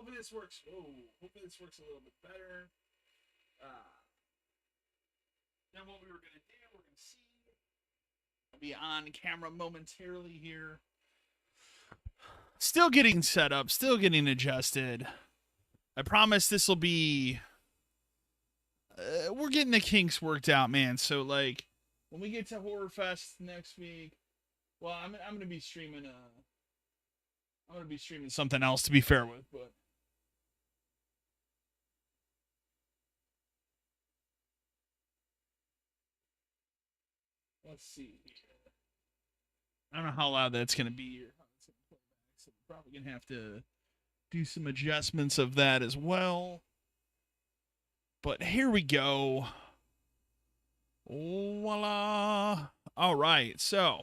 hopefully this works. Whoa, hopefully this works a little bit better. Then what we were gonna do, we're gonna see. I'll be on camera momentarily here. Still getting set up, still getting adjusted. I promise this will be. We're getting the kinks worked out, man. So like, when we get to HorrorFest next week, well, I'm gonna be streaming. I'm gonna be streaming something else to be fair with, but. Let's see. I don't know how loud that's going to be or how it's going to play back, so we're probably going to have to do some adjustments of that as well. But here we go. Voila. All right, so.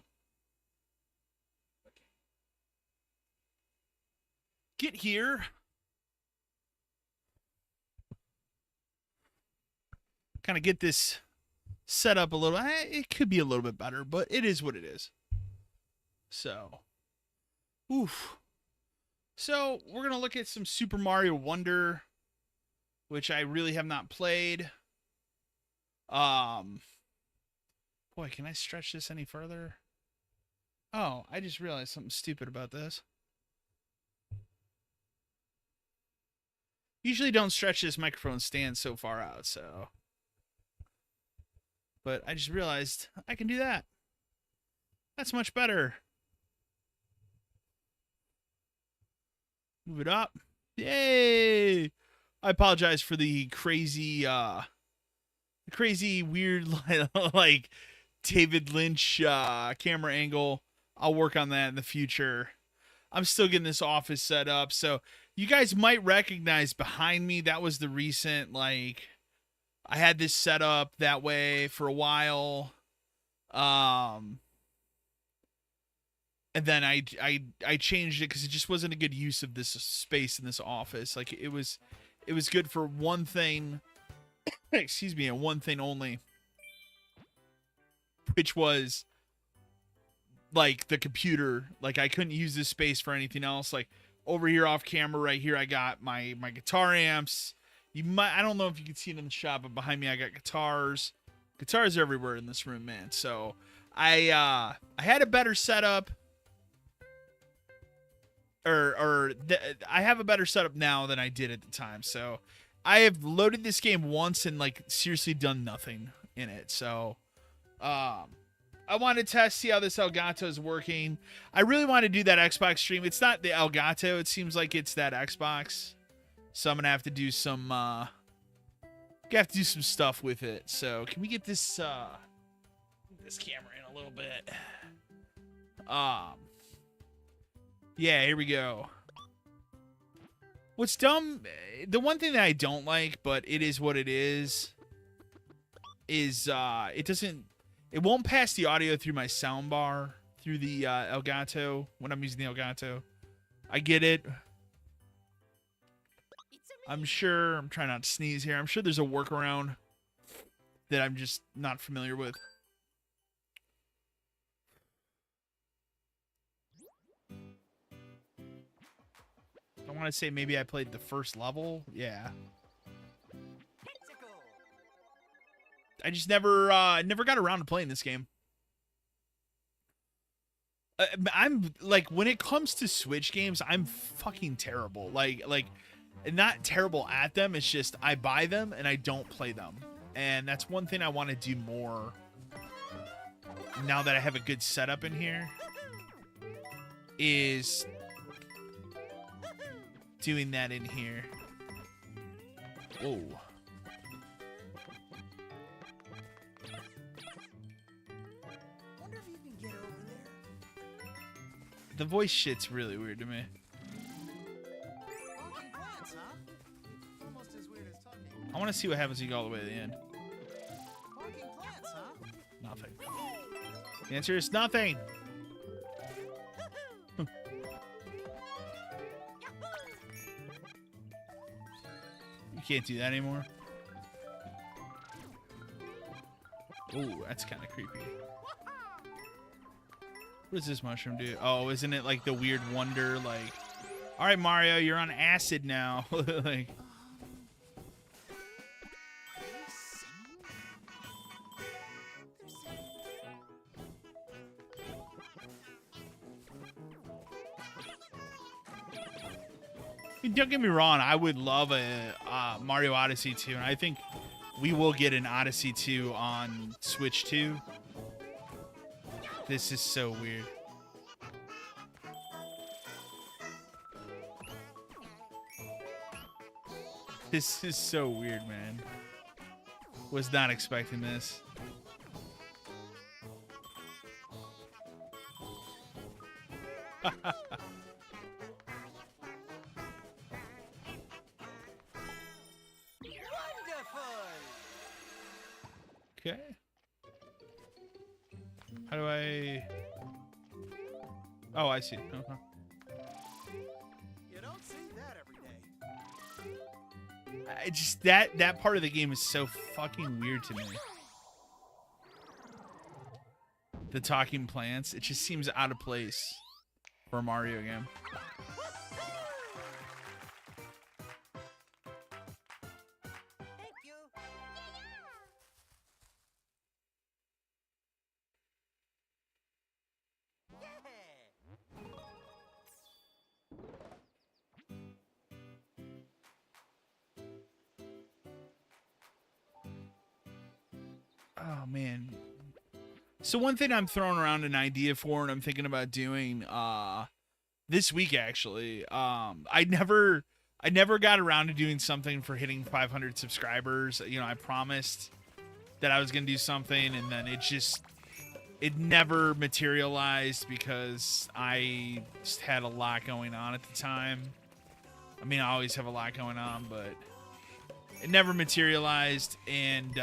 Get here. Kind of get this set up a little. It could be a little bit better, but it is what it is. So, oof. So we're gonna look at some Super Mario Wonder, which I really have not played. Boy, can I stretch this any further? Oh, I just realized something stupid about this. Usually don't stretch this microphone stand so far out, so. But I just realized I can do that. That's much better. Move it up. Yay! I apologize for the crazy weird like David Lynch camera angle. I'll work on that in the future. I'm still getting this office set up, so you guys might recognize behind me that was the recent like I had this set up that way for a while. And then I changed it because it just wasn't a good use of this space in this office. Like it was good for one thing. Excuse me, and one thing only, which was like the computer. Like I couldn't use this space for anything else. Like over here off camera, right here, I got my guitar amps. I don't know if you can see it in the shop, but behind me I got guitars. Guitars everywhere in this room, man. So I had a better setup. I have a better setup now than I did at the time. So I have loaded this game once and like seriously done nothing in it. So I want to test, see how this Elgato is working. I really want to do that Xbox stream. It's not the Elgato. It seems like it's that Xbox. So I'm gonna have to do some stuff with it. So can we get this camera in a little bit? Yeah, here we go. What's dumb, the one thing that I don't like, but it is what it is it won't pass the audio through my soundbar through the Elgato when I'm using the Elgato. I get it. I'm trying not to sneeze here. I'm sure there's a workaround that I'm just not familiar with. I want to say maybe I played the first level. Yeah. I just never got around to playing this game. I'm like, when it comes to Switch games, I'm fucking terrible. Like not terrible at them. It's just I buy them and I don't play them. And that's one thing I want to do more now that I have a good setup in here, is doing that in here. Whoa. The voice shit's really weird to me. I want to see what happens when you go all the way to the end. Nothing. The answer is nothing. You can't do that anymore. Ooh, that's kind of creepy. What does this mushroom do? Oh, isn't it like the weird wonder, like All right, Mario, you're on acid now. Like, don't get me wrong, I would love a Mario Odyssey 2, and I think we will get an Odyssey 2 on Switch 2. This is so weird. This is so weird, man. Was not expecting this. Okay. How do I... Oh, I see. Uh-huh. You don't see that every day. I just that part of the game is so fucking weird to me. The talking plants, it just seems out of place for a Mario game. Thank you. Oh man. So one thing I'm throwing around an idea for, and I'm thinking about doing this week actually. I never got around to doing something for hitting 500 subscribers. You know, I promised that I was gonna do something, and then it never materialized because I just had a lot going on at the time. I mean, I always have a lot going on, but it never materialized, and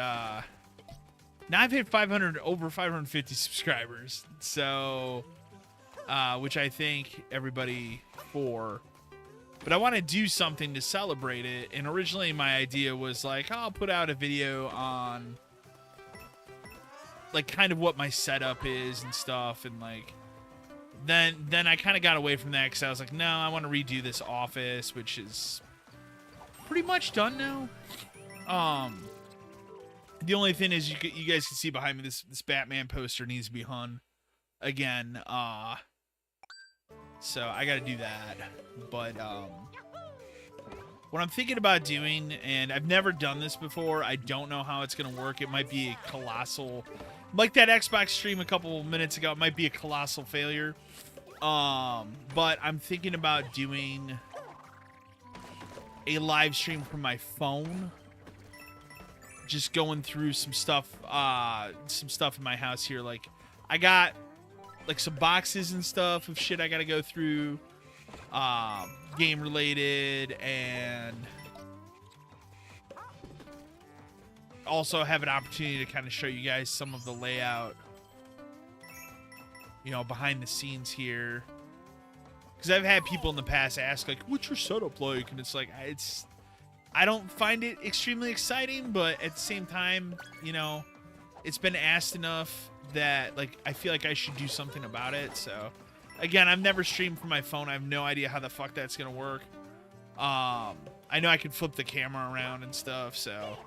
now I've hit over 550 subscribers, so which I thank everybody for. But I want to do something to celebrate it, and originally my idea was like, I'll put out a video on like kind of what my setup is and stuff, and like then I kind of got away from that because I was like, no, I want to redo this office, which is pretty much done now. The only thing is you guys can see behind me, this Batman poster needs to be hung again. So I got to do that. But what I'm thinking about doing, and I've never done this before, I don't know how it's going to work. It might be a colossal, like that Xbox stream a couple minutes ago, it might be a colossal failure. But I'm thinking about doing a live stream from my phone. Just going through some stuff in my house here. Like, I got like some boxes and stuff of shit I gotta go through, game related, and also have an opportunity to kind of show you guys some of the layout, you know, behind the scenes here. Because I've had people in the past ask, like, what's your setup like? And it's like, I don't find it extremely exciting, but at the same time, you know, it's been asked enough that, like, I feel like I should do something about it. So, again, I've never streamed from my phone. I have no idea how the fuck that's going to work. I know I can flip the camera around and stuff, so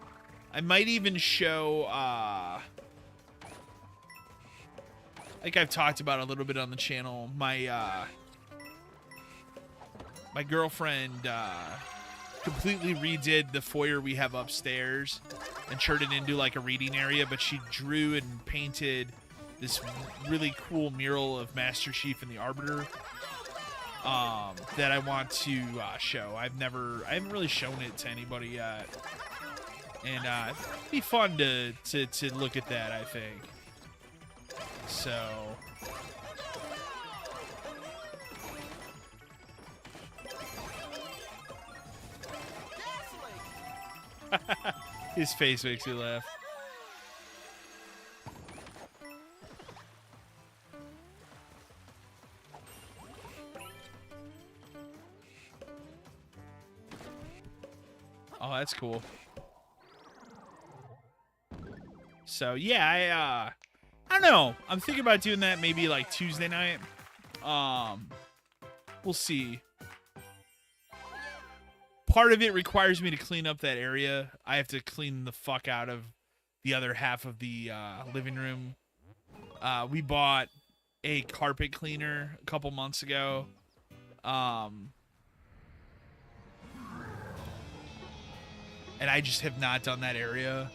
I might even show, like I've talked about a little bit on the channel, my girlfriend, completely redid the foyer we have upstairs and turned it into like a reading area, but she drew and painted this really cool mural of Master Chief and the Arbiter that I want to show. I haven't really shown it to anybody yet, and it'd be fun to look at that, I think. So his face makes me laugh. Oh, that's cool. So yeah, I don't know. I'm thinking about doing that maybe like Tuesday night. We'll see. part of it requires me to clean up that area. I have to clean the fuck out of the other half of the living room. We bought a carpet cleaner a couple months ago. And I just have not done that area.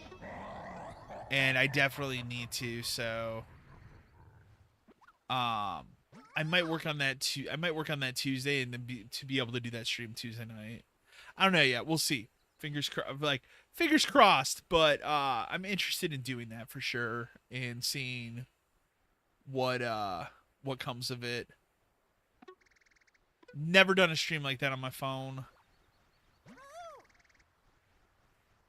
And I definitely need to, so I might work on that I might work on that Tuesday and then be able to do that stream Tuesday night. I don't know yet. We'll see. Fingers crossed, but I'm interested in doing that for sure and seeing what comes of it. Never done a stream like that on my phone.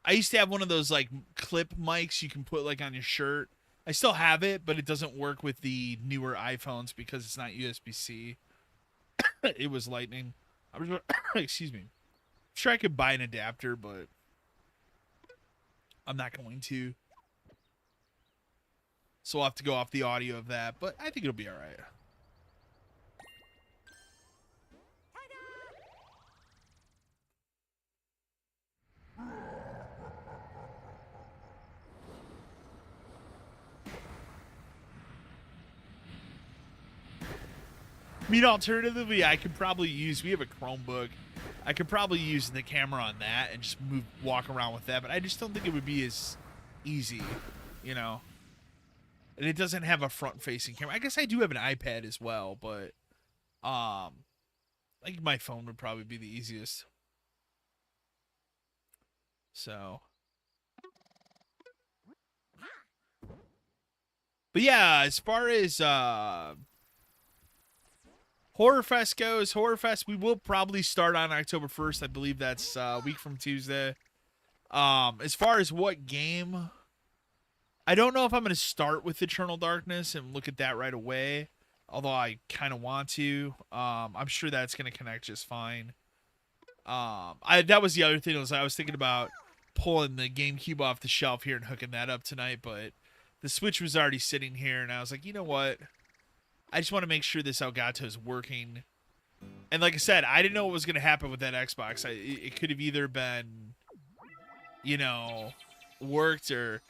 I used to have one of those like clip mics you can put like on your shirt. I still have it, but it doesn't work with the newer iPhones because it's not USB-C. It was Lightning. I was excuse me. I'm sure I could buy an adapter, but I'm not going to. So I'll have to go off the audio of that, but I think it'll be all right. I mean, alternatively, I could probably use, we have a Chromebook. I could probably use the camera on that and just walk around with that, but I just don't think it would be as easy, you know? And it doesn't have a front-facing camera. I guess I do have an iPad as well, but I think my phone would probably be the easiest. So. But yeah, as far as HorrorFest goes, HorrorFest, we will probably start on October 1st. I believe that's a week from Tuesday. As far as what game, I don't know if I'm going to start with Eternal Darkness and look at that right away, although I kind of want to. I'm sure that's going to connect just fine. That was the other thing, was I was thinking about pulling the GameCube off the shelf here and hooking that up tonight, but the Switch was already sitting here, and I was like, you know what? I just want to make sure this Elgato is working. And like I said, I didn't know what was going to happen with that Xbox. It could have either been, you know, worked or...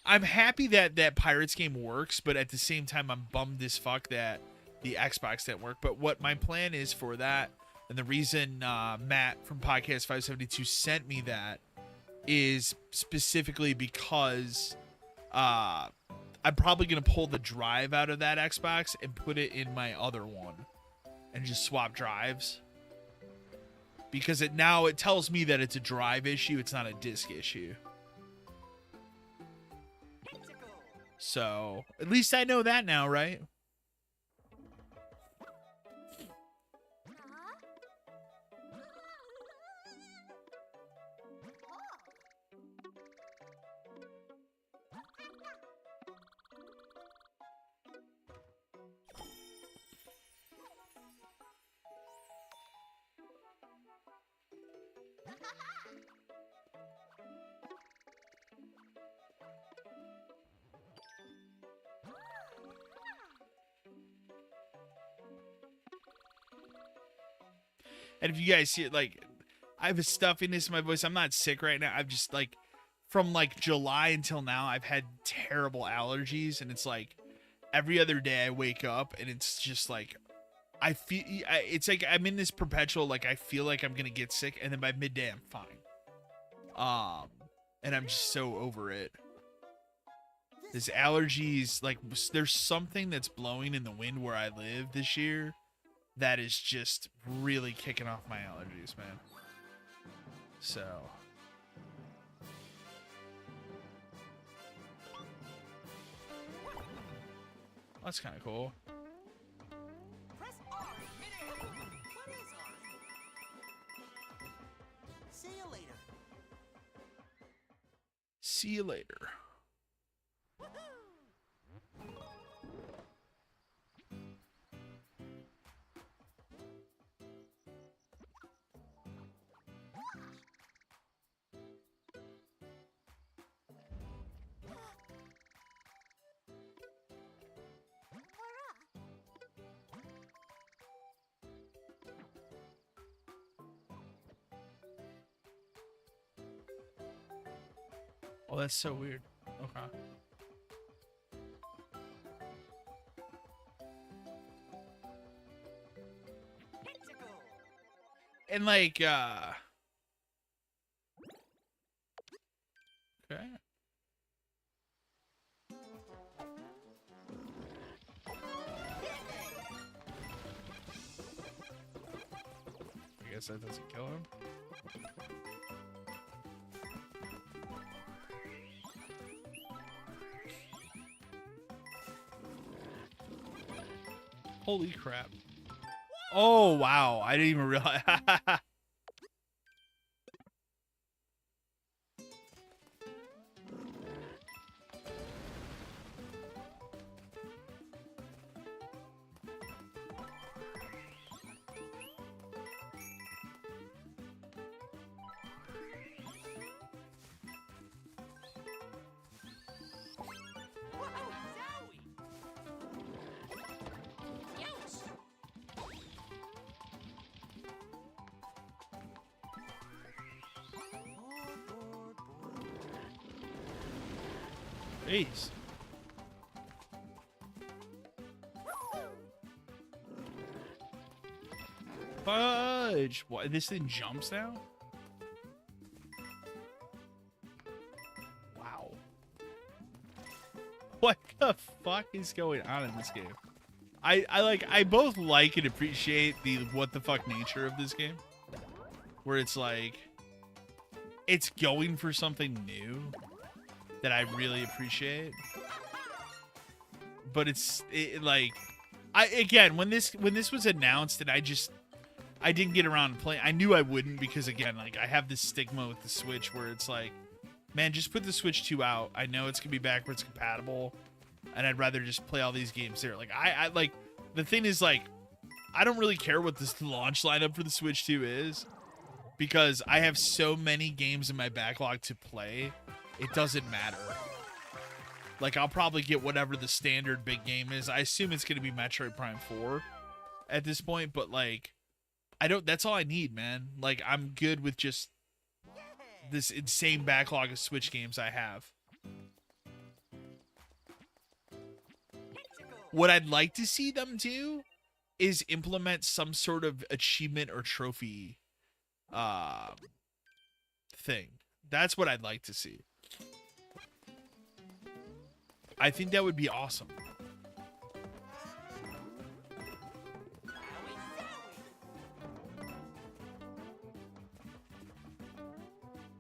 I'm happy that that Pirates game works, but at the same time, I'm bummed as fuck that the Xbox didn't work. But what my plan is for that, and the reason Matt from Podcast 572 sent me that, is specifically because... I'm probably going to pull the drive out of that Xbox and put it in my other one and just swap drives. Because it tells me that it's a drive issue. It's not a disc issue. So, at least I know that now, right? And if you guys see it, like, I have a stuffiness in my voice. I'm not sick right now. I've just, like, from, like, July until now, I've had terrible allergies. And it's, like, every other day I wake up and it's just, like, it's like I'm in this perpetual, like, I feel like I'm going to get sick. And then by midday, I'm fine. And I'm just so over it. This allergies, like, there's something that's blowing in the wind where I live this year that is just really kicking off my allergies, man. So. That's kind of cool. Press R. Midair. What is R? See you later. See you later. Oh, that's so weird. Okay. Pentacle. And like, okay. I guess that doesn't kill him. Holy crap. Oh, wow. I didn't even realize. Wow, Zowie. Ouch. Jeez. Fudge. What? This thing jumps now? Wow. What the fuck is going on in this game? I both like and appreciate the what the fuck nature of this game. Where it's like it's going for something new that I really appreciate. But like again, when this was announced and I didn't get around to playing. I knew I wouldn't because again, like I have this stigma with the Switch where it's like, man, just put the Switch 2 out. I know it's gonna be backwards compatible, and I'd rather just play all these games there. Like I like the thing is like I don't really care what this launch lineup for the Switch 2 is because I have so many games in my backlog to play. It doesn't matter. Like I'll probably get whatever the standard big game is. I assume it's gonna be Metroid Prime 4 at this point, but like that's all I need, man. Like I'm good with just this insane backlog of Switch games I have. What I'd like to see them do is implement some sort of achievement or trophy thing. That's what I'd like to see. I think that would be awesome.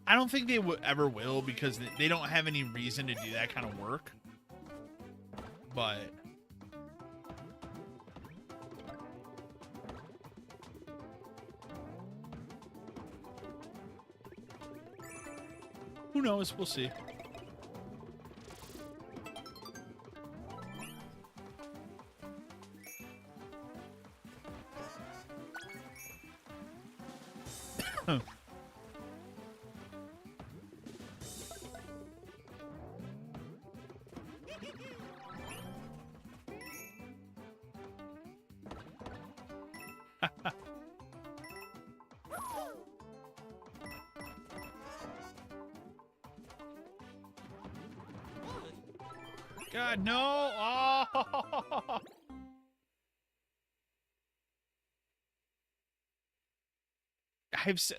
I don't think they ever will because they don't have any reason to do that kind of work. But who knows? We'll see. God, no! Oh!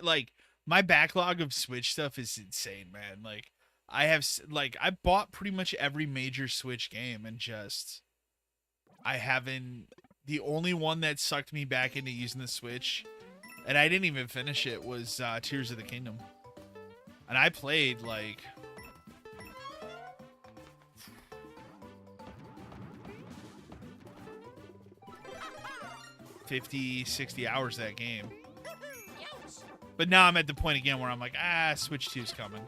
Like my backlog of Switch stuff is insane, man. Like I bought pretty much every major Switch game and just I haven't. The only one that sucked me back into using the Switch, and I didn't even finish it, was Tears of the Kingdom, and I played like 50, 60 hours of that game. But now I'm at the point again where I'm like, Switch 2's coming.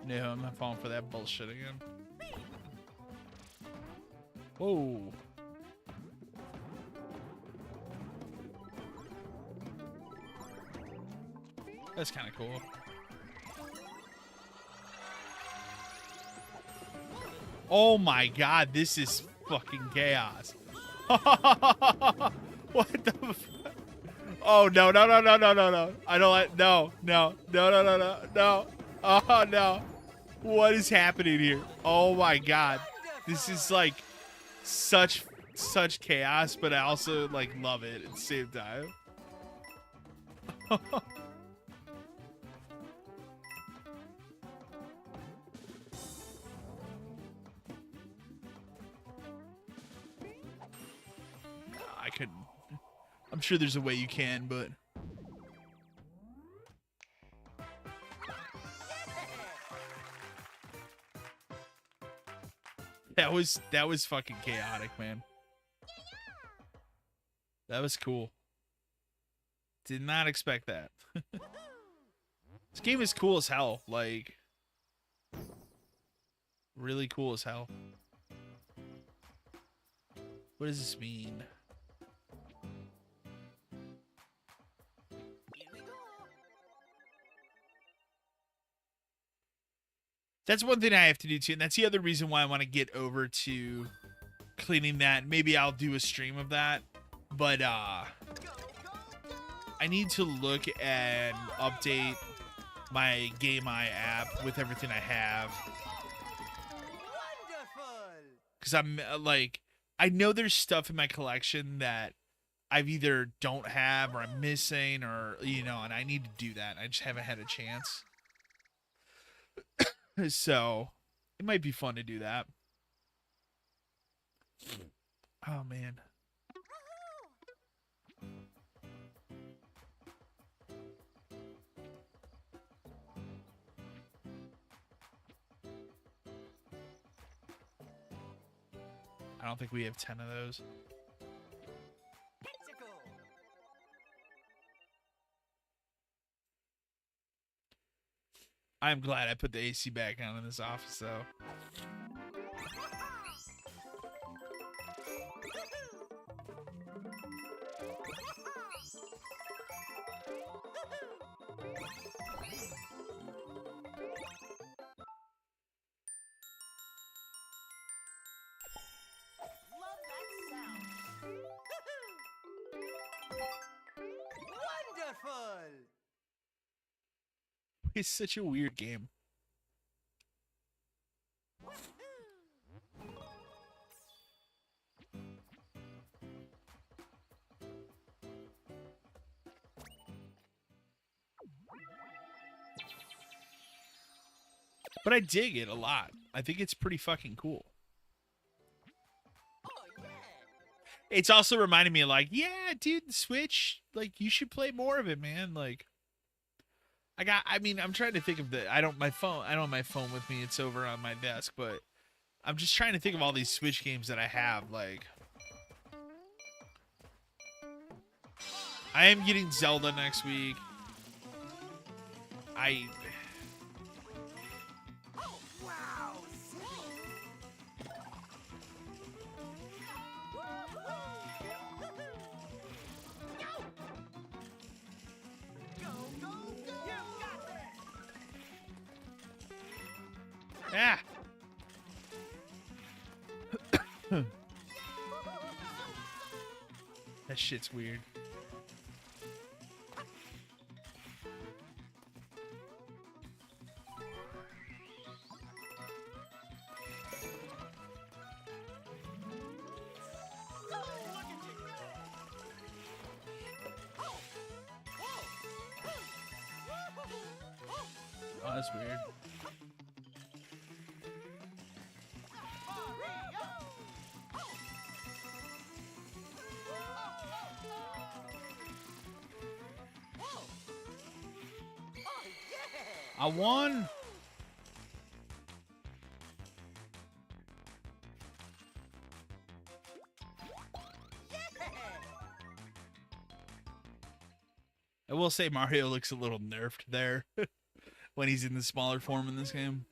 No, I'm not falling for that bullshit again. Whoa. That's kind of cool. Oh my god, this is fucking chaos. What the f- Oh no no no no no no no. I don't like no no no no no no no. Oh no. What is happening here? Oh my god. This is like such chaos, but I also like love it at the same time. I couldn't. I'm sure there's a way you can, but that was fucking chaotic, man. That was cool. Did not expect that. This game is cool as hell. Like, really cool as hell. What does this mean? Here we go. That's one thing I have to do too, and that's the other reason why I want to get over to cleaning that. Maybe I'll do a stream of that. But I need to look and update my Game Eye app with everything I have. Wonderful. Because I'm like, I know there's stuff in my collection that I've either don't have or I'm missing or, you know, and I need to do that. I just haven't had a chance. So it might be fun to do that. Oh, man. I don't think we have 10 of those. Pizzical. I'm glad I put the AC back on in this office, though. Love that sound. Wonderful. It's such a weird game. But I dig it a lot. I think it's pretty fucking cool. Oh yeah. It's also reminding me, like, yeah, dude, the Switch, like, you should play more of it, man. Like, I mean, I'm trying to think of I don't have my phone with me. It's over on my desk, but I'm just trying to think of all these Switch games that I have. Like, I am getting Zelda next week. Oh wow. Go go go. You got this. Ah. That shit's weird. Oh, that's weird. I won. I will say Mario looks a little nerfed there when he's in the smaller form in this game.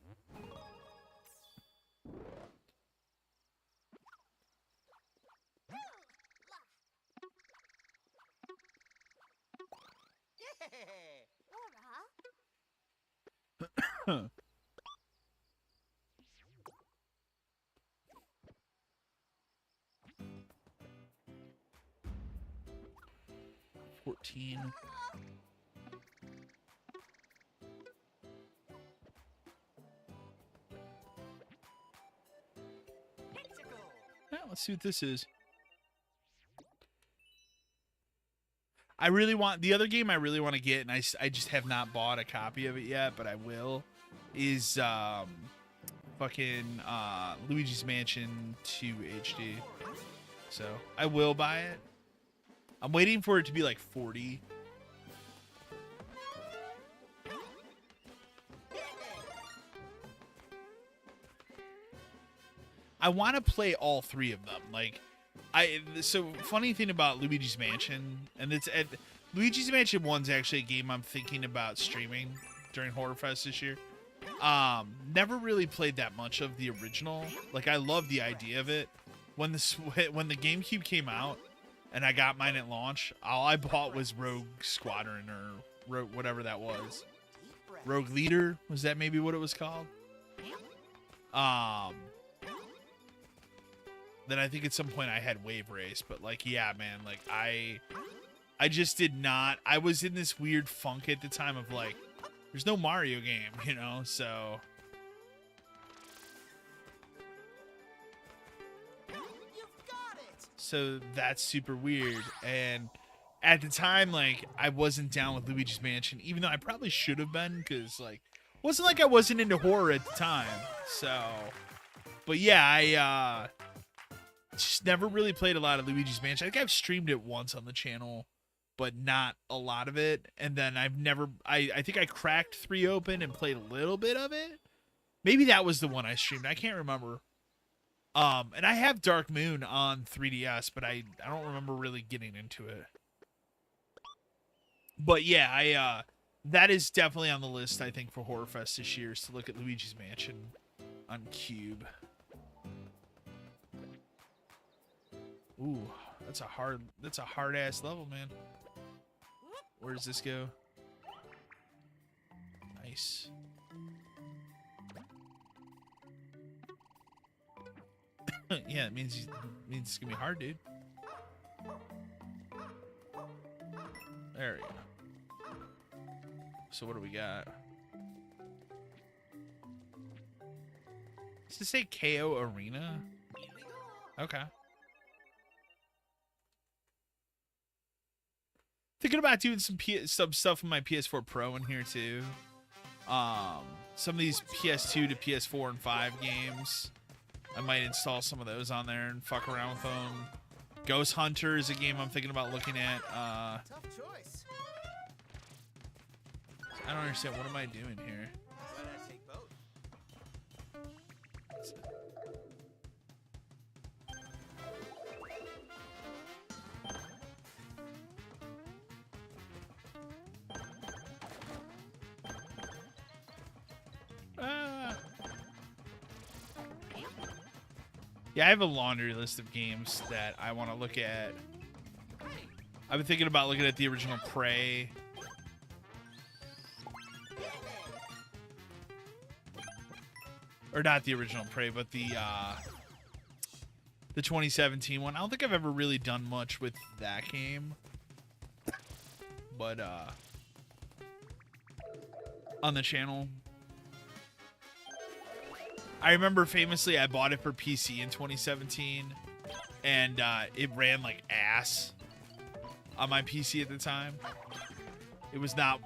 $14. Yeah, let's see what this is. I really want the other game I really want to get, and I just have not bought a copy of it yet, but I will. Is fucking Luigi's Mansion 2 HD. So I will buy it. I'm waiting for it to be like 40. I want to play all three of them. Like, so funny thing about Luigi's Mansion, and Luigi's Mansion 1's actually a game I'm thinking about streaming during HorrorFest this year. Never really played that much of the original. Like, I love the idea of it. When the GameCube came out and I got mine at launch, all I bought was Rogue Squadron or whatever that was. Rogue Leader, was that maybe what it was called? Then I think at some point I had Wave Race, but like, yeah, man, like I just did not. I was in this weird funk at the time of like, there's no Mario game, you know, so. You've got it. So that's super weird. And at the time, like, I wasn't down with Luigi's Mansion, even though I probably should have been, because like, it wasn't like I wasn't into horror at the time. So, but yeah, I just never really played a lot of Luigi's Mansion. I think I've streamed it once on the channel, but not a lot of it. And then I think I cracked 3 open and played a little bit of it. Maybe that was the one I streamed. I can't remember. And I have Dark Moon on 3DS, but I don't remember really getting into it. But yeah, that is definitely on the list, I think, for HorrorFest this year, is to look at Luigi's Mansion on Cube. Ooh, that's a hard ass level, man. Where does this go? Nice. Yeah, it means it's gonna be hard, dude. There we go. So what do we got? Does it say KO Arena? Okay. Thinking about doing some stuff with my PS4 Pro in here too. Some of these PS2 to PS4 and 5 games, I might install some of those on there and fuck around with them. Ghost Hunter is a game I'm thinking about looking at. Tough choice. I don't understand. What am I doing here? Why not take both? Yeah, I have a laundry list of games that I want to look at. I've been thinking about looking at the original Prey. Or not the original Prey, but the 2017 one. I don't think I've ever really done much with that game. But on the channel, I remember famously I bought it for PC in 2017, and it ran like ass on my PC at the time. It was not,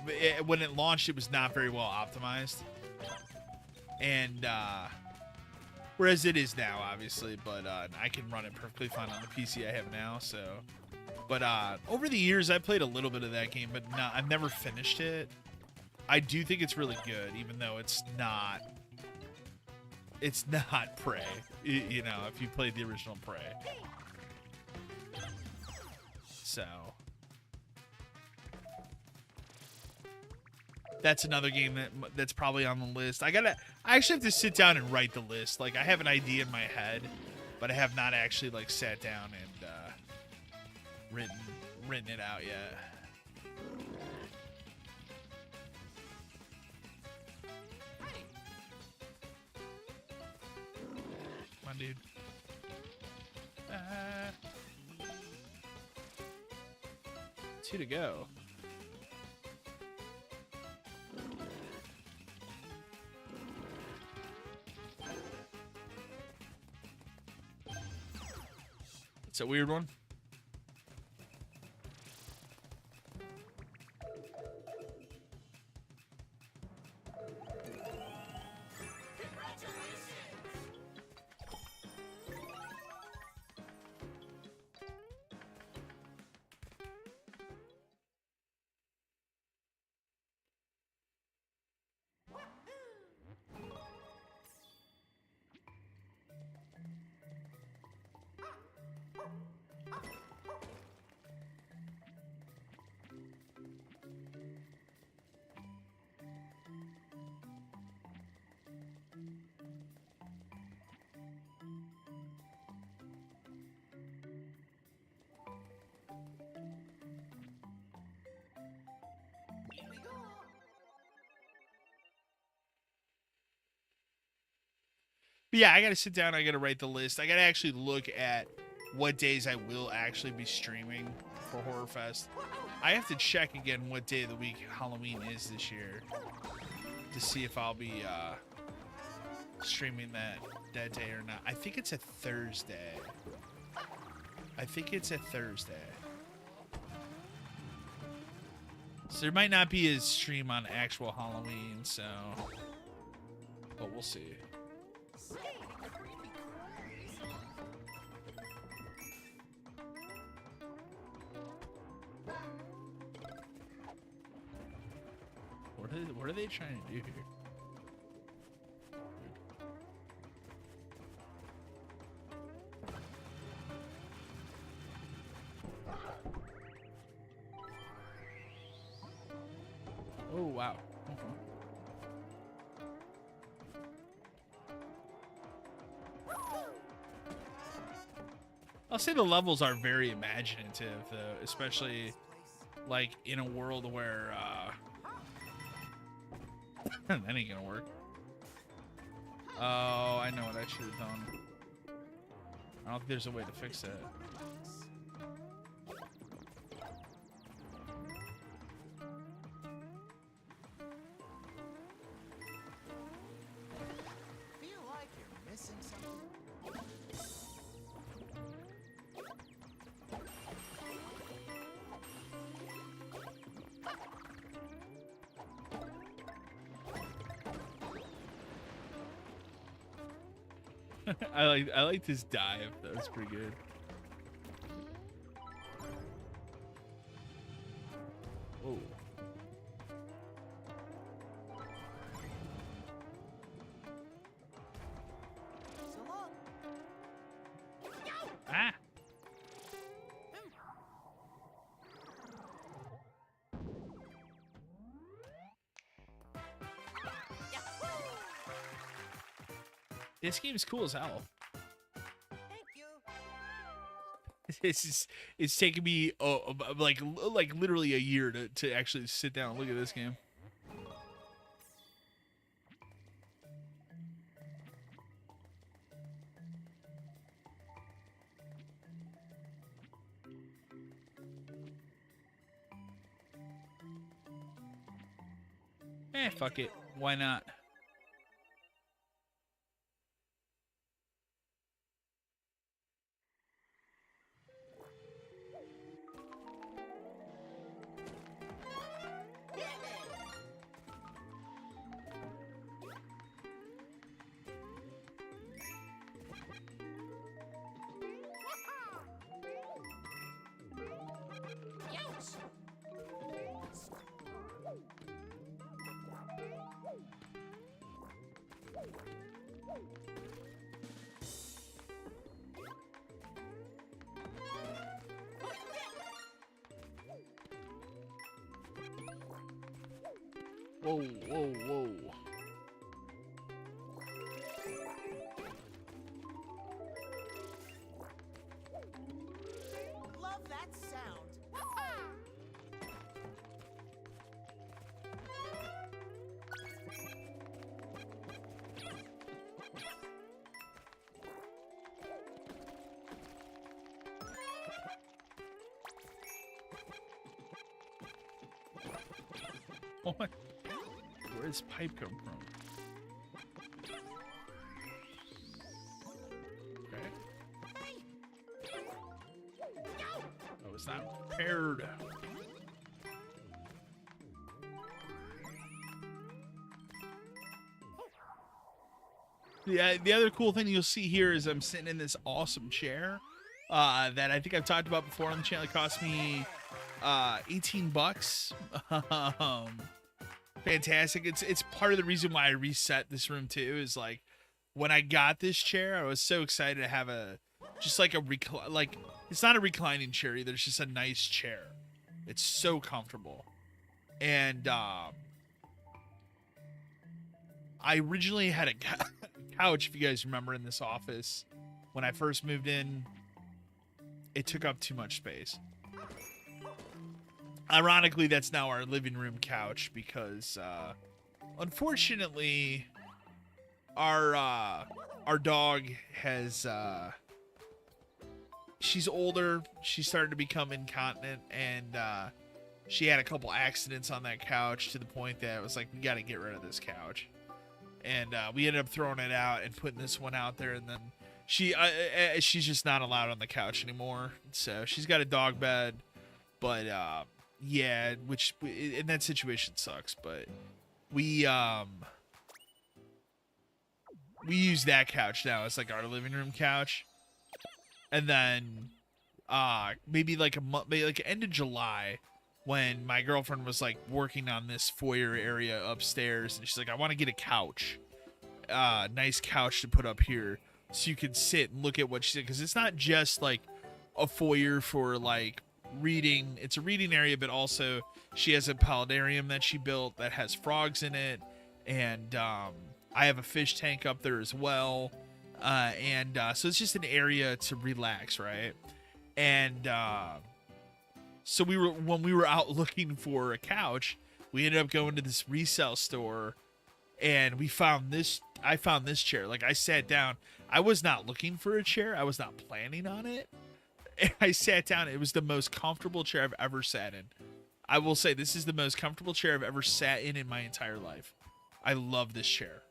when it launched, it was not very well optimized. And whereas it is now, obviously, but I can run it perfectly fine on the PC I have now. So, but over the years, I played a little bit of that game, but I've never finished it. I do think it's really good, even though it's not. It's not Prey, you know, if you played the original Prey. So that's another game that's probably on the list. I actually have to sit down and write the list. Like, I have an idea in my head, but I have not actually like sat down and written it out yet. Come on, dude. Two to go. It's a weird one. But yeah, I gotta sit down. I gotta write the list. I gotta actually look at what days I will actually be streaming for HorrorFest. I have to check again what day of the week Halloween is this year to see if I'll be streaming that day or not. I think it's a Thursday. So there might not be a stream on actual Halloween, so but we'll see. What are they trying to do here? Oh wow. I'll say the levels are very imaginative, though, especially like in a world where that ain't gonna work. Oh, I know what I should have done. I don't think there's a way to fix that. Feel like you're missing something? I like this dive. That was pretty good. Whoa. So long. Ah. This game's cool as hell. Thank you. It's taken me like literally a year to actually sit down and look at this game. Fuck it. Why not? Whoa, whoa, whoa. Love that sound. What? Where does pipe come from? Okay. I was not prepared. The other cool thing you'll see here is I'm sitting in this awesome chair that I think I've talked about before on the channel. It cost me $18. Fantastic. It's part of the reason why I reset this room too. Is like when I got this chair, I was so excited to have it's not a reclining chair either. It's just a nice chair. It's so comfortable, and I originally had a couch, if you guys remember, in this office when I first moved in. It took up too much space. Ironically, that's now our living room couch because unfortunately our dog has she's older, she's starting to become incontinent, and she had a couple accidents on that couch to the point that it was like, we got to get rid of this couch. And we ended up throwing it out and putting this one out there, and then she's just not allowed on the couch anymore. So she's got a dog bed, but yeah, which in that situation sucks. But we use that couch now as like our living room couch, and then maybe like a month, maybe like end of July, when my girlfriend was like working on this foyer area upstairs, and she's like, I want to get a couch, nice couch to put up here so you can sit and look at what she said, because it's not just like a foyer for like reading, it's a reading area, but also she has a paludarium that she built that has frogs in it, and I have a fish tank up there as well, and so it's just an area to relax, right? And so when we were out looking for a couch, we ended up going to this resale store, and I found this chair. Like, I sat down. I was not looking for a chair. I was not planning on it. And I sat down. It was the most comfortable chair I've ever sat in. I will say this is the most comfortable chair I've ever sat in my entire life. I love this chair.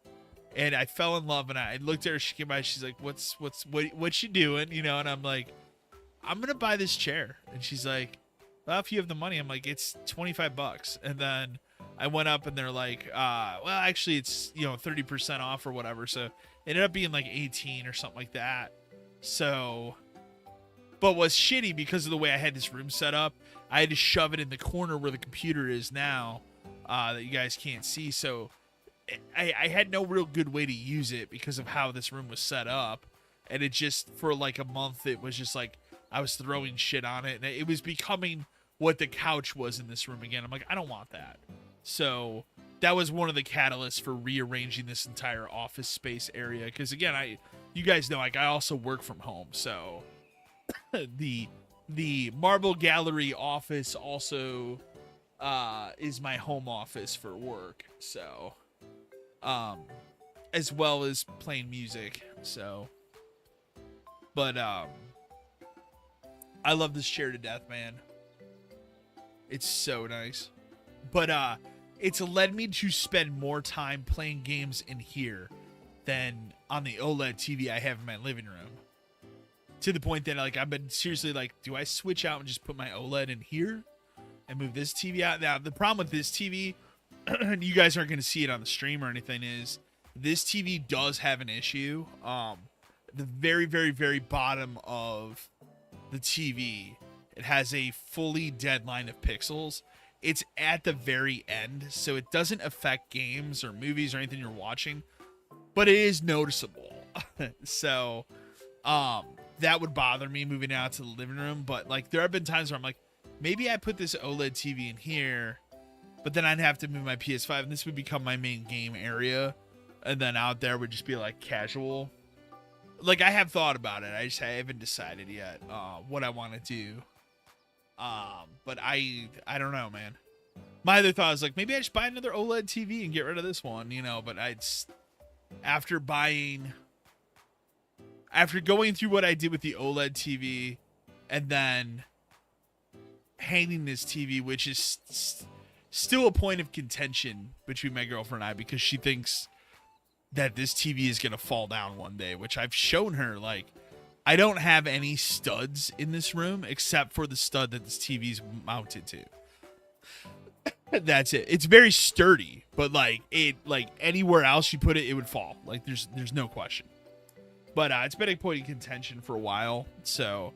And I fell in love, and I looked at her. She came by. She's like, what you doing? You know, and I'm like, I'm going to buy this chair. And she's like, well, if you have the money. I'm like, it's $25. And then I went up, and they're like, well, actually it's, 30% off or whatever. So it ended up being like 18 or something like that. So, but what's shitty, because of the way I had this room set up, I had to shove it in the corner where the computer is now, that you guys can't see. So I had no real good way to use it because of how this room was set up. And it just, for like a month, it was just like, I was throwing shit on it, and it was becoming what the couch was in this room again. I'm like, I don't want that. So that was one of the catalysts for rearranging this entire office space area. Because again, you guys know, like, I also work from home. So the Marble Gallery office also is my home office for work. So as well as playing music. So, but I love this chair to death, man. It's so nice. But it's led me to spend more time playing games in here than on the OLED TV I have in my living room. To the point that, like, I've been seriously like, do I switch out and just put my OLED in here and move this TV out? Now, the problem with this TV, and you guys aren't going to see it on the stream or anything, is this TV does have an issue. The very, very, very bottom of the TV, it has a fully dead line of pixels. It's at the very end, so it doesn't affect games or movies or anything you're watching, but it is noticeable. So that would bother me moving out to the living room. But like, there have been times where I'm like, maybe I put this OLED TV in here, but then I'd have to move my PS5, and this would become my main game area, and then out there would just be like casual. Like, I have thought about it. I haven't decided yet what I want to do. But I don't know, man. My other thought was like, maybe I just buy another OLED TV and get rid of this one, but after going through what I did with the OLED TV and then hanging this TV, which is still a point of contention between my girlfriend and I because she thinks that this TV is going to fall down one day, which I've shown her. Like, I don't have any studs in this room except for the stud that this TV's mounted to. That's it. It's very sturdy, but like anywhere else you put it, it would fall. Like there's no question. But it's been a point of contention for a while. So,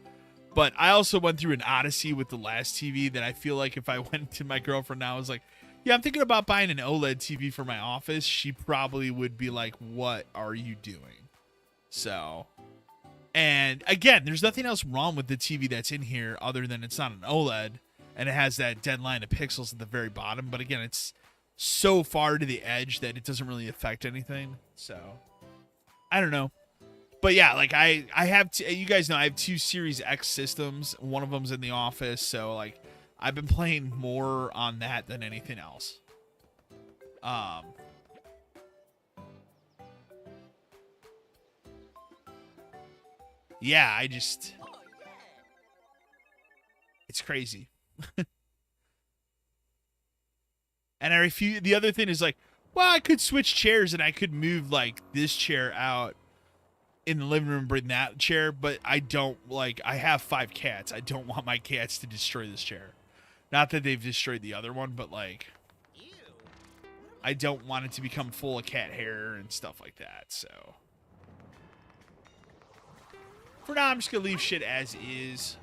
but I also went through an odyssey with the last TV that I feel like if I went to my girlfriend now, I was like, yeah, I'm thinking about buying an OLED TV for my office. She probably would be like, what are you doing? So, and again, there's nothing else wrong with the TV that's in here other than it's not an OLED. And it has that dead line of pixels at the very bottom. But again, it's so far to the edge that it doesn't really affect anything. So, I don't know. But yeah, like I have, you guys know I have 2 Series X systems. One of them's in the office. So like I've been playing more on that than anything else. Yeah, it's crazy. And I refuse. The other thing is like, well, I could switch chairs and I could move like this chair out in the living room and bring that chair, but I don't like, I have 5 cats. I don't want my cats to destroy this chair. Not that they've destroyed the other one, but like, I don't want it to become full of cat hair and stuff like that. So for now, I'm just going to leave shit as is.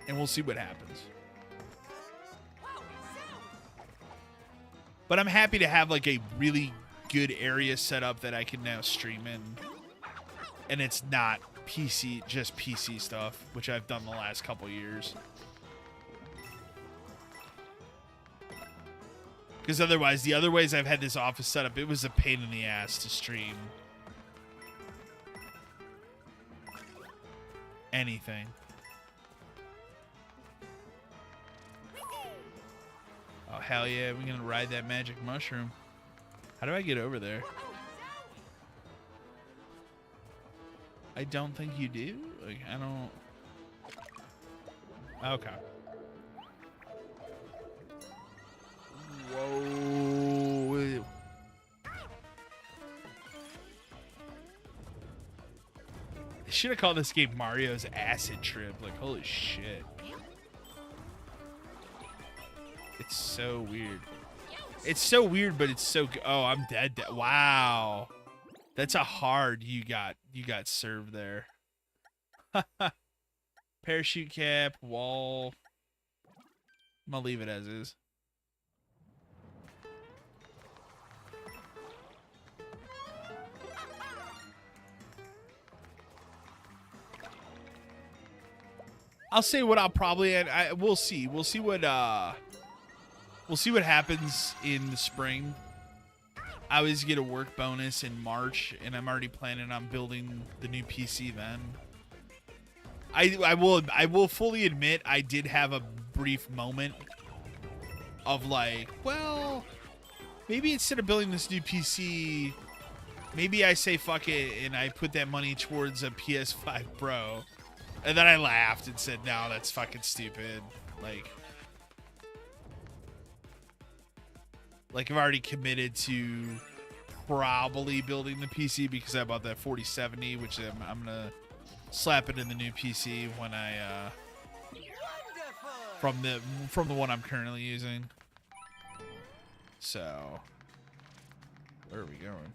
And we'll see what happens. But I'm happy to have like a really good area set up that I can now stream in. And it's not PC, just PC stuff, which I've done the last couple years. Because otherwise, the other ways I've had this office set up, it was a pain in the ass to stream anything. Oh, hell yeah, we're gonna ride that magic mushroom. How do I get over there? I don't think you do. Like, I don't... Okay. Whoa. I should have called this game Mario's Acid Trip. Like, holy shit. It's so weird. It's so weird, but it's so good. Oh, I'm dead. Wow. That's a hard you got served there. Parachute cap, wall. I'm gonna leave it as is. I'll say what I'll probably we'll see. We'll see what happens in the spring. I always get a work bonus in March, and I'm already planning on building the new PC then. I will fully admit I did have a brief moment of like, well, maybe instead of building this new PC, maybe I say fuck it and I put that money towards a PS5 Pro. And then I laughed and said, no, that's fucking stupid. Like I've already committed to probably building the PC because I bought that 4070, which I'm gonna slap it in the new PC when I from the one I'm currently using. So where are we going?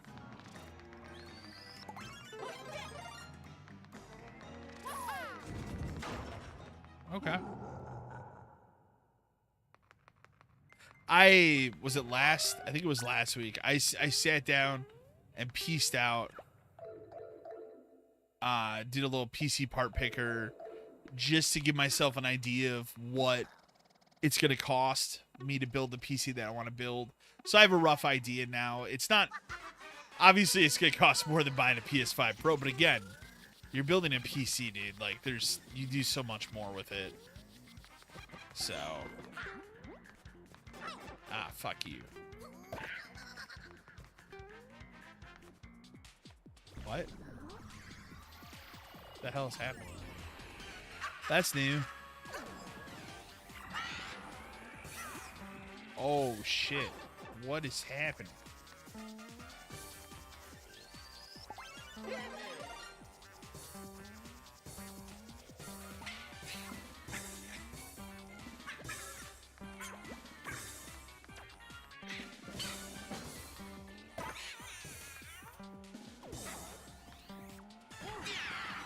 Okay. I think it was last week. I sat down and pieced out, did a little PC part picker just to give myself an idea of what it's going to cost me to build the PC that I want to build. So I have a rough idea now. It's not, obviously it's going to cost more than buying a PS5 Pro, but again, you're building a PC, dude. Like you do so much more with it. So, fuck you. What? The hell is happening? That's new. Oh shit. What is happening?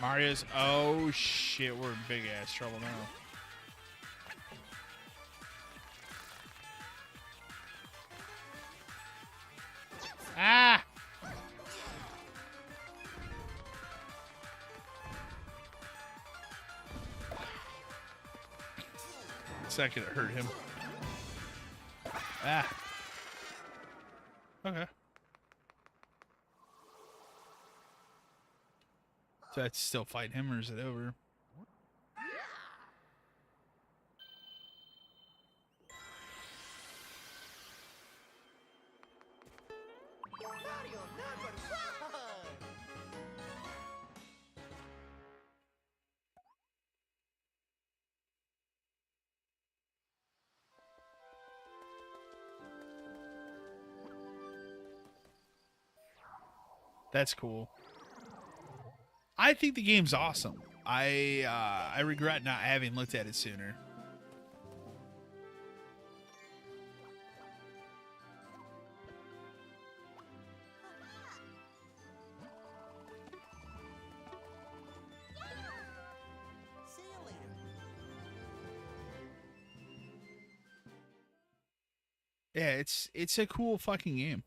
Mario's. Oh shit, we're in big ass trouble now. Ah! Second, it hurt him. Ah. Okay. So that's still fight him, or is it over? Mario number 1! That's cool. I think the game's awesome. I regret not having looked at it sooner. See you later. Yeah, it's a cool fucking game.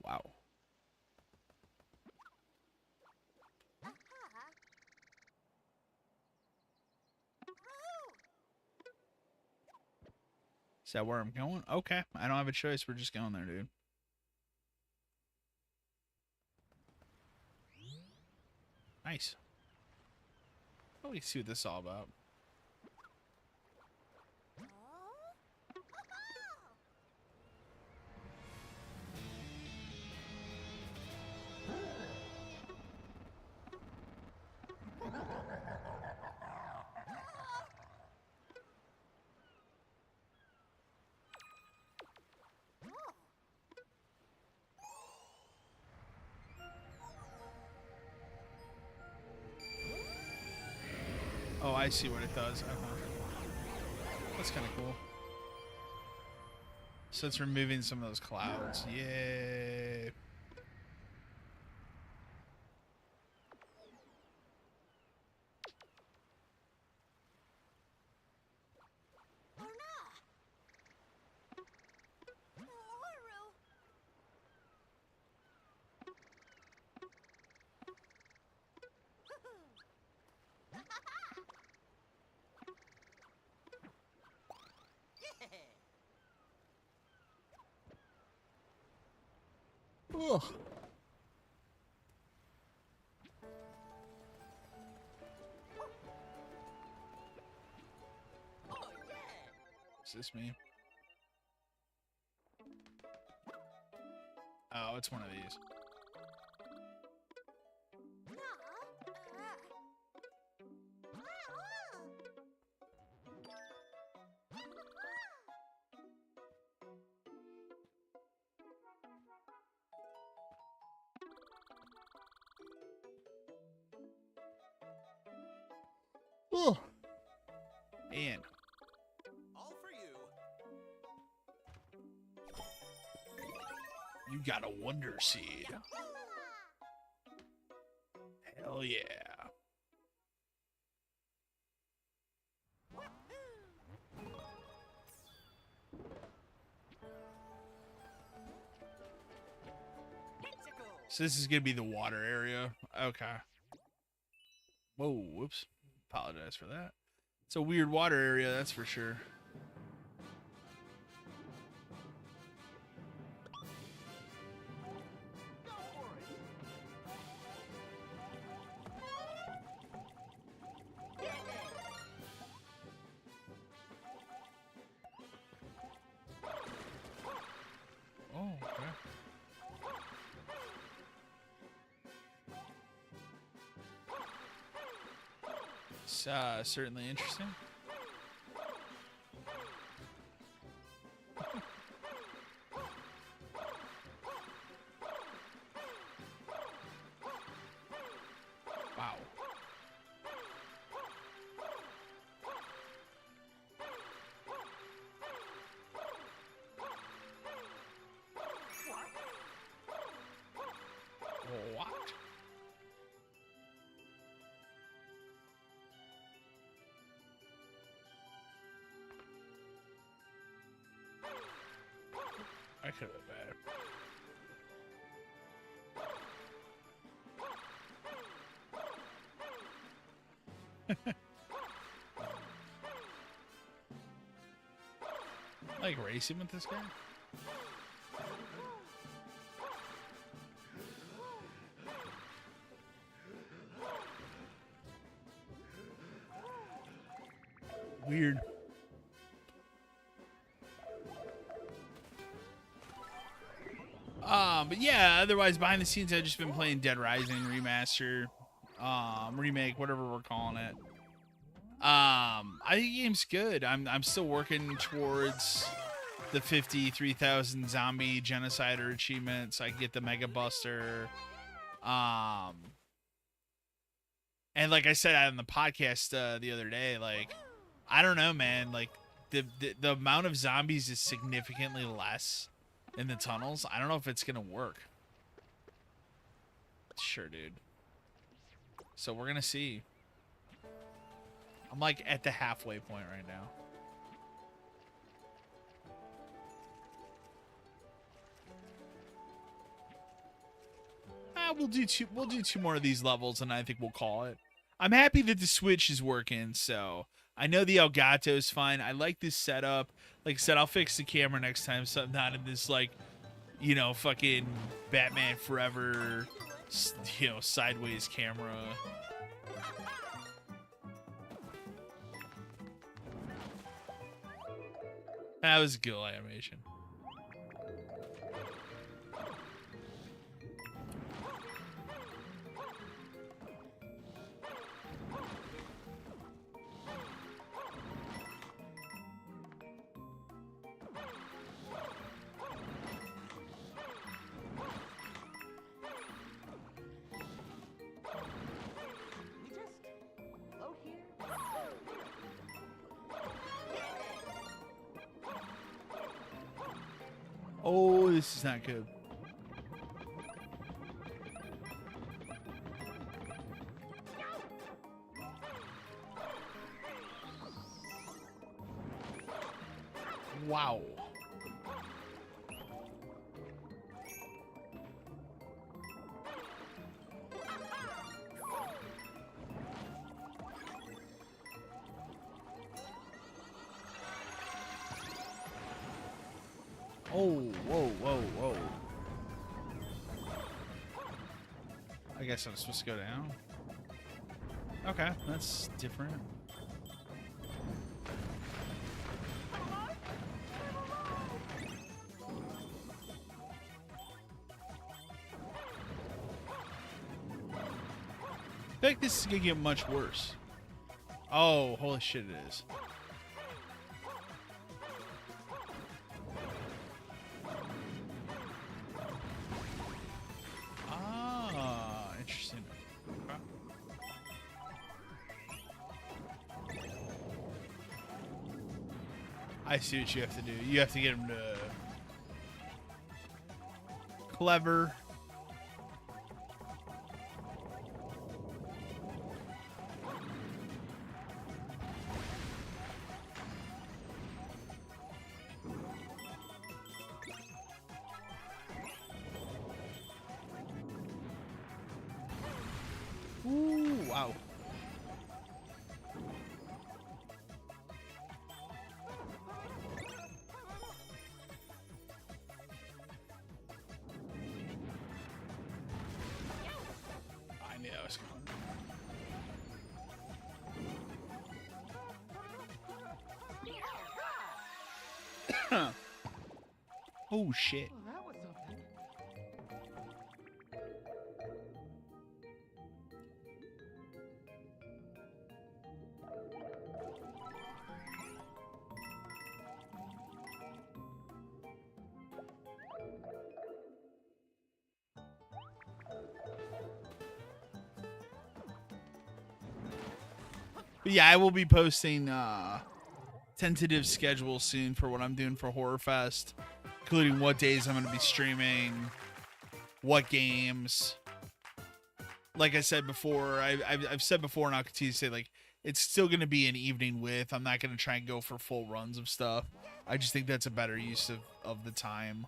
Wow. Is that where I'm going? Okay. I don't have a choice. We're just going there, dude. Nice. Let me see what this is all about. Oh, I see what it does. That's kind of cool. So it's removing some of those clouds. Yay. Ugh. Is this me? Oh, it's one of these. Oh. And All for you. you got a Wonder Seed. Hell yeah. So this is going to be the water area. Okay. Whoa, whoops. Apologize for that. It's a weird water area, that's for sure. Oh, okay. looks certainly interesting. Wow. What? I could have been better. Like racing with this guy? Weird. But yeah, otherwise behind the scenes I've just been playing Dead Rising remaster, remake, whatever we're calling it. I think the game's good. I'm still working towards the 53,000 zombie genocider achievements. I get the Mega Buster. And like I said on the podcast the other day, like I don't know, man. Like the amount of zombies is significantly less in the tunnels. I don't know if it's gonna work. Sure, dude. So we're gonna see. I'm like at the halfway point right now. We'll do two more of these levels, and I think we'll call it. I'm happy that the Switch is working, so I know the Elgato is fine. I like this setup. Like I said, I'll fix the camera next time, so I'm not in this like, you know, fucking Batman Forever, you know, sideways camera. That was a good animation. Oh, this is not good. Wow. Oh, whoa, whoa, whoa. I guess I'm supposed to go down. Okay, that's different. I think this is gonna get much worse. Oh, holy shit, it is. Ah, interesting. Okay. I see what you have to do. You have to get him to clever. Ooh, wow. I knew I was coming. Oh, shit. Well, that was something. But yeah, I will be posting tentative schedule soon for what I'm doing for HorrorFest, including what days I'm going to be streaming, what games. Like I said before, I've said before, and I'll continue to say, like, it's still going to be an evening with. I'm not going to try and go for full runs of stuff. I just think that's a better use of the time.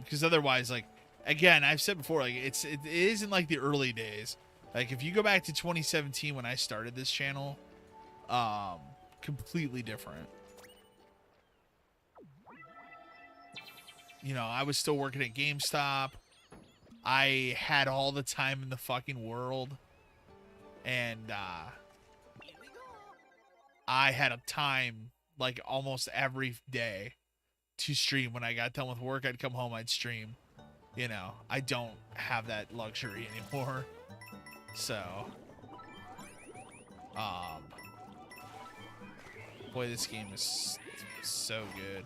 Because otherwise, like, again, I've said before, like, it isn't like the early days. Like, if you go back to 2017 when I started this channel, completely different. You know, I was still working at GameStop. I had all the time in the fucking world. And I had a time, like, almost every day to stream. When I got done with work, I'd come home, I'd stream. You know, I don't have that luxury anymore. So, boy, this game is so good.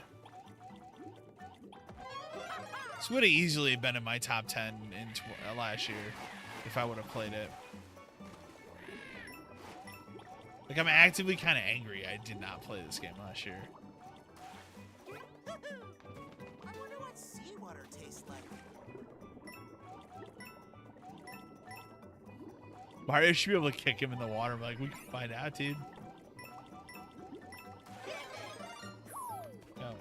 This would have easily been in my top 10 in last year if I would have played it. Like, I'm actively kind of angry I did not play this game last year. I wonder what seawater tastes like. Mario should be able to kick him in the water. Like, we can find out, dude. Oh.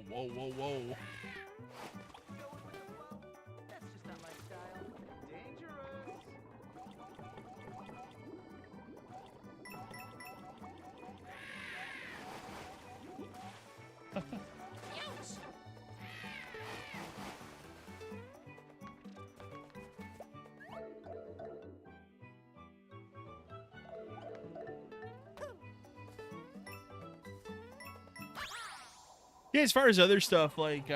Whoa, whoa, whoa. That's just not my style. Dangerous. Ouch. Yeah, as far as other stuff, like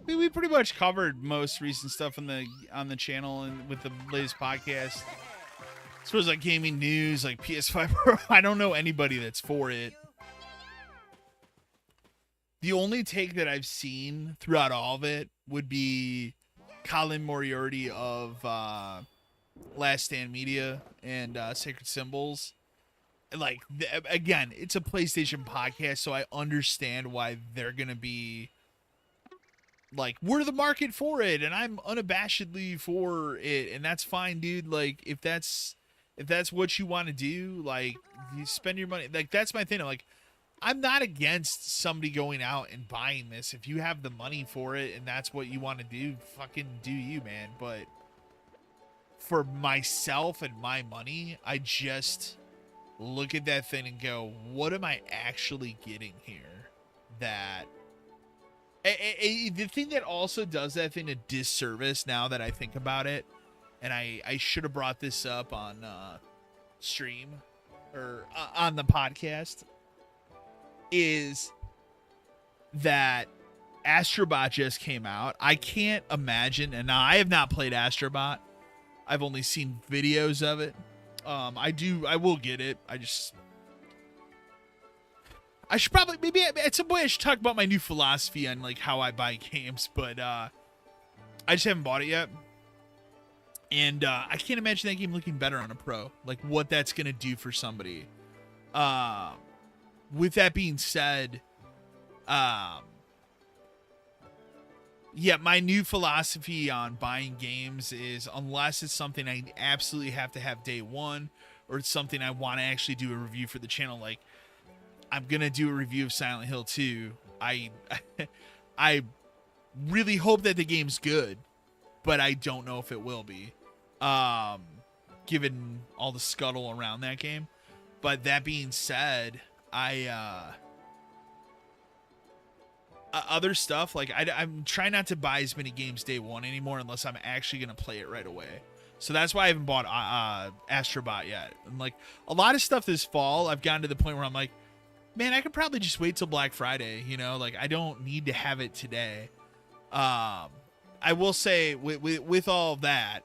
we pretty much covered most recent stuff on the channel and with the latest podcast. As far as like gaming news, like PS5 Pro, I don't know anybody that's for it. The only take that I've seen throughout all of it would be Colin Moriarty of Last Stand Media and Sacred Symbols. Like, again, it's a PlayStation podcast, so I understand why they're gonna be like, we're the market for it, and I'm unabashedly for it, and that's fine, dude. Like, if that's what you want to do, like, you spend your money. Like, that's my thing. Like, I'm not against somebody going out and buying this. If you have the money for it and that's what you want to do, fucking do you, man. But for myself and my money, I just look at that thing and go, what am I actually getting here? That the thing that also does that thing a disservice, now that I think about it, and I should have brought this up on stream or on the podcast, is that Astrobot just came out. I can't imagine, and now I have not played Astrobot. I've only seen videos of it. I will get it. I should probably, maybe at some point I should talk about my new philosophy on like how I buy games, but I just haven't bought it yet. And I can't imagine that game looking better on a Pro. Like, what that's gonna do for somebody. With that being said, yeah, my new philosophy on buying games is, unless it's something I absolutely have to have day one, or it's something I want to actually do a review for the channel, like I'm gonna do a review of Silent Hill 2. I really hope that the game's good, but I don't know if it will be, given all the scuttle around that game. But that being said, other stuff, like I'm trying not to buy as many games day one anymore unless I'm actually gonna play it right away. So that's why I haven't bought Astrobot yet. And like a lot of stuff this fall, I've gotten to the point where I'm like, man, I could probably just wait till Black Friday, you know, like I don't need to have it today. I will say with all of that,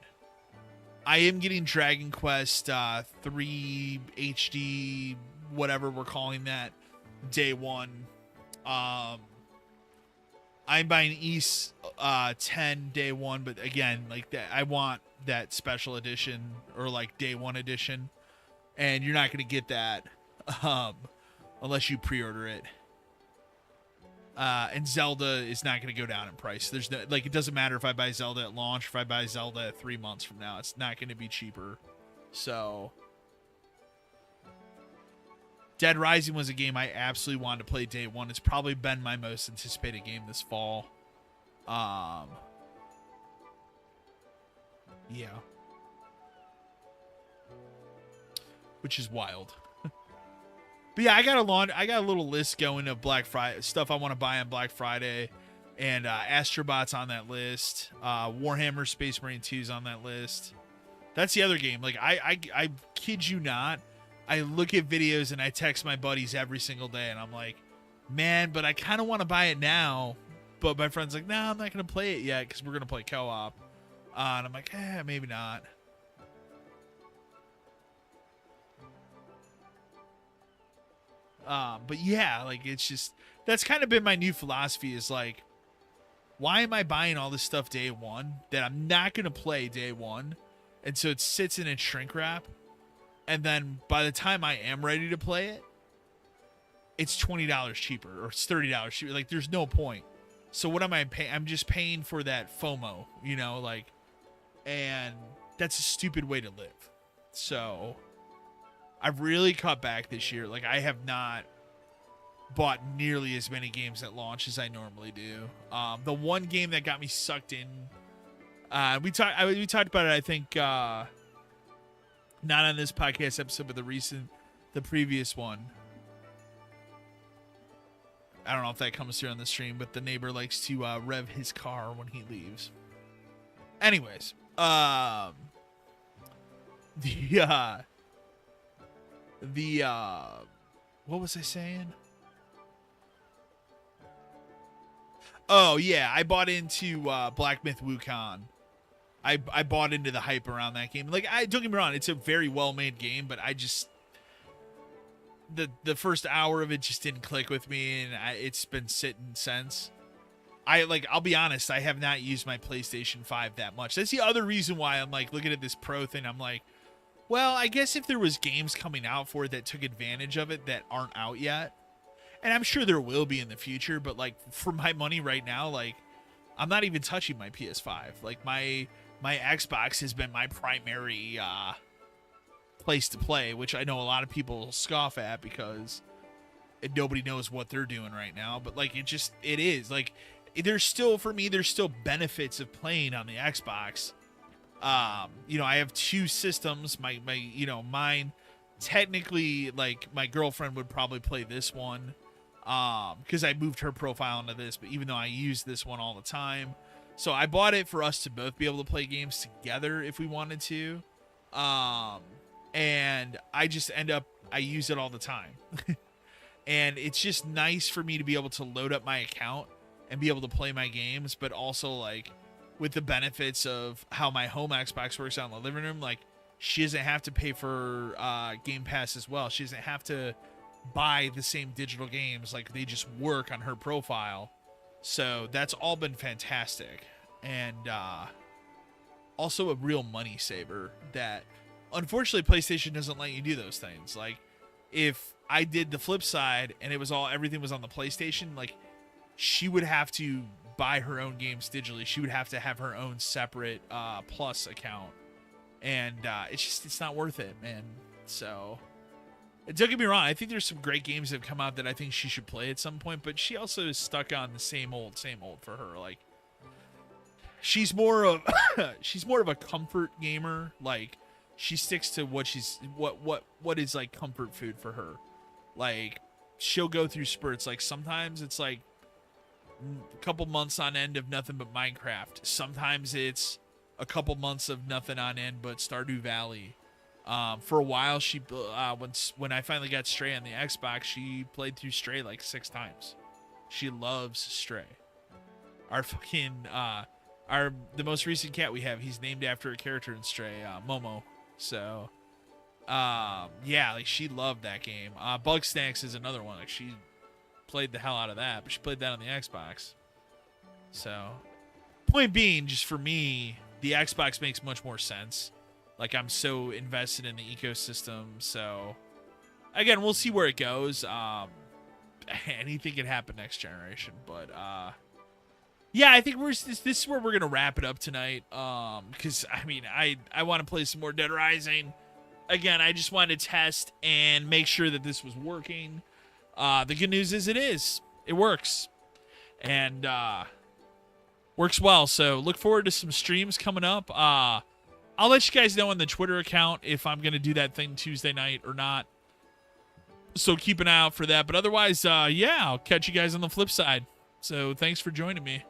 I am getting Dragon Quest 3 HD, whatever we're calling that, day one. I'm buying East 10 day one, but again, like that, I want that special edition or like day one edition, and you're not going to get that unless you pre-order it. And Zelda is not going to go down in price. There's no, like, it doesn't matter if I buy Zelda at launch, if I buy Zelda 3 months from now, it's not going to be cheaper. So Dead Rising was a game I absolutely wanted to play day one. It's probably been my most anticipated game this fall. Yeah. Which is wild. But yeah, I got a little list going of Black Friday stuff I want to buy on Black Friday, and Astrobot's on that list. Warhammer Space Marine 2's on that list. That's the other game. Like I kid you not, I look at videos and I text my buddies every single day, and I'm like, man, but I kind of want to buy it now. But my friend's like, nah, I'm not gonna play it yet because we're gonna play co-op. And I'm like, maybe not. But yeah, like, it's just, that's kind of been my new philosophy is like, why am I buying all this stuff day one that I'm not going to play day one? And so it sits in its shrink wrap. And then by the time I am ready to play it, it's $20 cheaper or it's $30 cheaper. Like, there's no point. So what am I paying? I'm just paying for that FOMO, you know, like, and that's a stupid way to live. So I've really cut back this year. Like, I have not bought nearly as many games at launch as I normally do. The one game that got me sucked in, we talked about it, I think, not on this podcast episode, but the previous one. I don't know if that comes through on the stream, but the neighbor likes to rev his car when he leaves. Anyways, what was I saying? Oh yeah, I bought into Black Myth Wukong. I bought into the hype around that game. Like, don't get me wrong, it's a very well made game, but I just the first hour of it just didn't click with me, and it's been sitting since. I'll be honest, I have not used my PlayStation 5 that much. That's the other reason why I'm like looking at this Pro thing. I'm like, well, I guess if there was games coming out for it that took advantage of it that aren't out yet, and I'm sure there will be in the future, but like for my money right now, like I'm not even touching my PS5. Like my Xbox has been my primary place to play, which I know a lot of people scoff at because nobody knows what they're doing right now. But like it is like there's still benefits of playing on the Xbox. You know, I have two systems. Mine technically, like, my girlfriend would probably play this one because I moved her profile into this, but even though I use this one all the time, so I bought it for us to both be able to play games together if we wanted to. And I just I use it all the time. And it's just nice for me to be able to load up my account and be able to play my games, but also like with the benefits of how my home Xbox works out in the living room, like she doesn't have to pay for Game Pass as well. She doesn't have to buy the same digital games. Like, they just work on her profile. So that's all been fantastic. And also a real money saver that unfortunately PlayStation doesn't let you do those things. Like, if I did the flip side and everything was on the PlayStation, like, she would have to buy her own games digitally. She would have to have her own separate Plus account, and it's not worth it, man. So don't get me wrong, I think there's some great games that have come out that I think she should play at some point, but she also is stuck on the same old for her. Like, she's more of a comfort gamer. Like, she sticks to what is like comfort food for her. Like, she'll go through spurts. Like, sometimes it's like a couple months on end of nothing but Minecraft. Sometimes it's a couple months of nothing on end but Stardew Valley. For a while, she when I finally got Stray on the Xbox, she played through Stray like 6 times. She loves Stray. Our the most recent cat we have, he's named after a character in Stray, Momo. So, yeah, like she loved that game. Bugsnax is another one. Like she played the hell out of that, but she played that on the Xbox. So, point being, just for me, the Xbox makes much more sense. Like I'm so invested in the ecosystem. So, again, we'll see where it goes. Anything can happen next generation, but yeah, I think this is where we're gonna wrap it up tonight. Because I mean, I want to play some more Dead Rising. Again, I just wanted to test and make sure that this was working. The good news is it works, and works well. So look forward to some streams coming up. I'll let you guys know on the Twitter account if I'm gonna do that thing Tuesday night or not. So keep an eye out for that. But otherwise, yeah, I'll catch you guys on the flip side. So thanks for joining me.